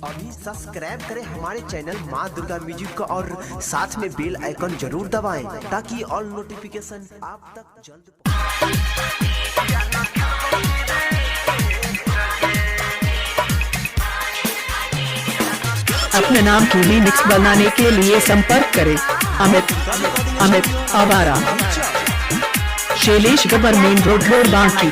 अभी सब्सक्राइब करें हमारे चैनल माँ दुर्गा म्यूजिक को और साथ में बेल आइकन जरूर दबाएं ताकि ऑल नोटिफिकेशन आप तक जल्द अपने नाम की रीमिक्स बनाने के लिए संपर्क करें अमित आवारा, शैलेश गबर, मेन रोड रोड बांकी।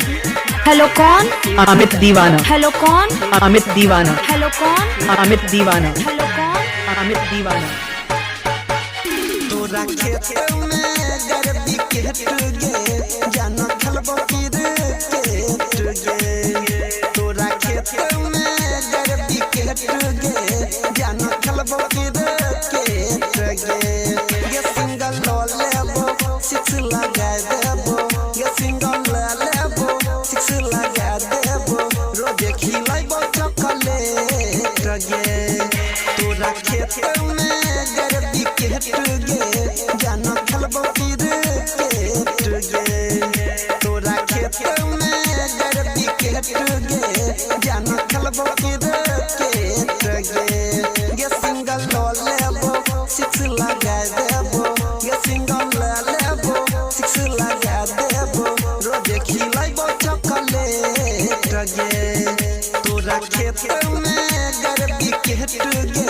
हेलो कौन? अमित दीवाना। हेलो कौन? अमित दीवाना। हेलो कौन? अमित दीवाना। हेलो कौन? अमित दीवाना। तोरा खेत में गरबी के गे जाना खलबो की रे गे तोरा खेत में गरबी के गे जाना खलबो की रे गे ये सिंगल लेबो सिक्स लगा देबो ये सिंगल लेबो सिक्स लगा देबो रोजे खिलाइबो चॉकलेट गे तोरा खेत में गरबी के गे जाना खलबो की रे गे तोरा खेत में गरबी के गे जाना खलबो की रे गे ये सिंगल लेबो सिक्स लगा देबो ये सिंगल लेबो सिक्स लगा देबो रोजे खिलाइबो चॉकलेट गे तोरा खेत में गरबी के गे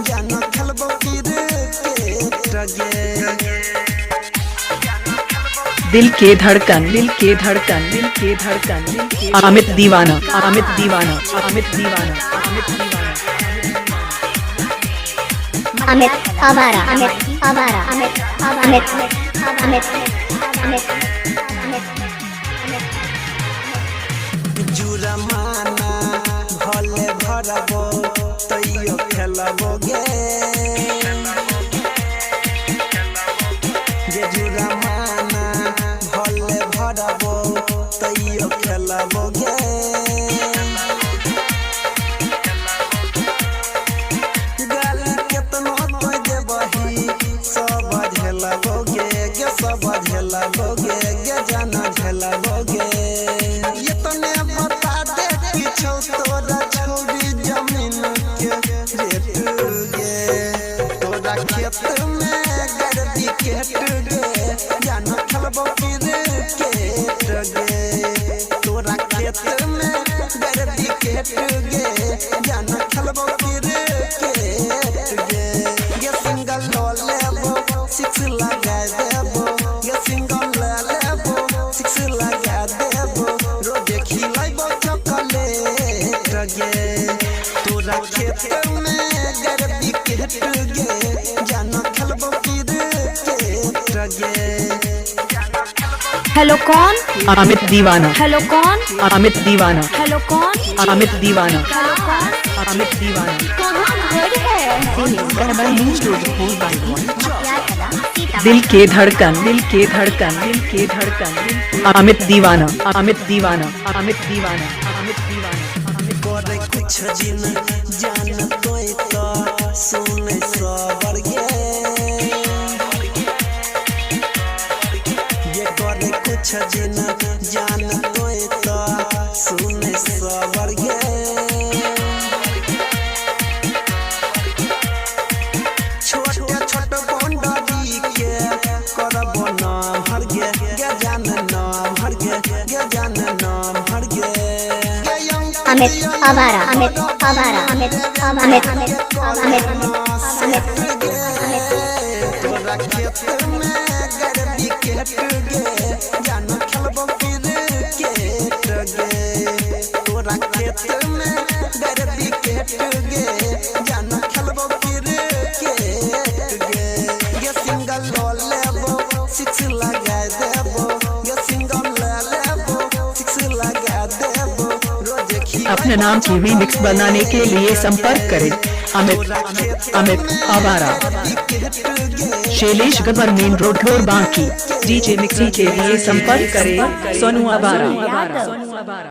जाना खलबो की रे दिल के धड़कन, दिल के धड़कन, दिल के धड़कन। अमित दीवाना। अमित दीवाना। अमित दीवाना। अमित दीवाना। अमित आवारा, अमित आवारा, अमित अमित अमित जुरमाना भले भरबो तैयो खेलबो गे जे जुरमाना भले भरबो तैयो खेलबो गे गाली केतनो तो देबही सब झेलबो गे सब झेलबो गे जाना झेलबो गे ये तने बता दे पीछो तोरा छोड़ी जमीन के रेट गे तोरा खेत में गरबी के गे जाना खलबो की रे गे तोरा खेत में गरबी के गे जाना खलबो की रे गे ये सिंगल लेबो सिक्स लगा देबो ये सिंगल लेबो सिक्स लगा देबो रोजे खिलाइबो चॉकलेट गे तोरा खेत में गरबी के गे जाना खलबो की रे गे हेलो कौन? अमित दीवाना। हेलो कौन? अमित दीवाना। हेलो कौन? अमित दीवाना। हेलो कौन? अमित दीवाना। कहाँ घर है? दिल के धड़कन, दिल के धड़कन, दिल के धड़कन। अमित दीवाना। अमित दीवाना। अमित दीवाना। अमित दीवाना। करे कुछ दिन जान तोय तो सुने सबर गे ये करे कुछ दिन जान तोय तो सुने सबर गे छोटे छोटे बंडरी के करबो ना भर गे जान ना भर गे जान ना भर गे अमित आवारा, अमित आवारा, अमित अमित अमित अमित तोरा खेत में गरबी के गे जाना खलबो की रे गे तोरा खेत में गरबी के गे जाना खलबो की रे गे ये सिंगल लेबो सिक्स लगा देबो ये सिंगल लेबो सिक्स लगा देबो रोजे अपने नाम की रीमिक्स बनाने के लिए संपर्क करें अमित आवारा, शैलेश गबर, मेन रोड रोड बांकी। डीजे मिक्सी के लिए संपर्क करें सोनू आवारा।